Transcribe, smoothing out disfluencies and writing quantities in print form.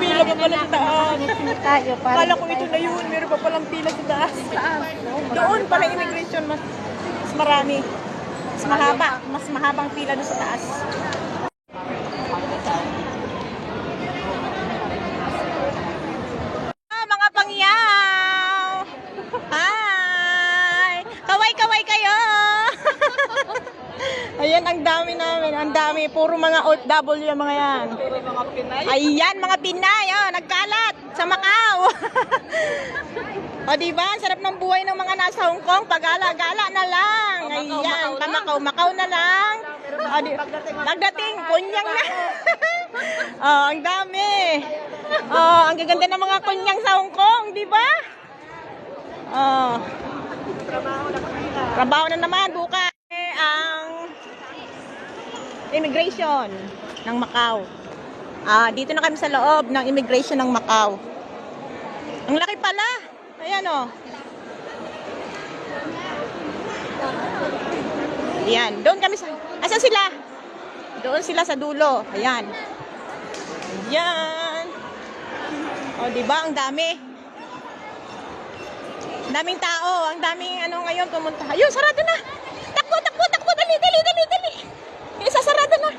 pila pa pala sa taas. Tayo para. Kala ko ito na yun. Meron pa palang pila sa taas. Doon pala immigration mas marami. Mas mahaba. Mas mahabang pila doon sa taas. Mga pangyaw! Hi! Kaway-kaway kayo! Ayan, ang dami namin. Ang dami. Puro mga OFW yung mga yan. Ayan, mga Pinay. Oh, nagkalat sa Macau. O, diba? Ang sarap ng buhay ng mga nasa Hong Kong. Pag-ala-gala na lang. Ayan, pamakaw-makaw na lang. O, pagdating, kunyang na. Oh, ang dami. Oh, ang gaganda ng mga kunyang sa Hong Kong, diba? Oh. Trabaho na naman bukas. Ang immigration ng Macau. Dito na kami sa loob ng immigration ng Macau. Ang laki pala. Ayan o. Ayan. Doon kami sa... Asan sila? Doon sila sa dulo. Ayan. Ayan. O, diba? Ang dami. Ang daming tao. Ang daming ano ngayon pumunta. Ayun, sarado na. Takbo, takbo, takbo. Dali, dali, dali, dali. Isasarado na.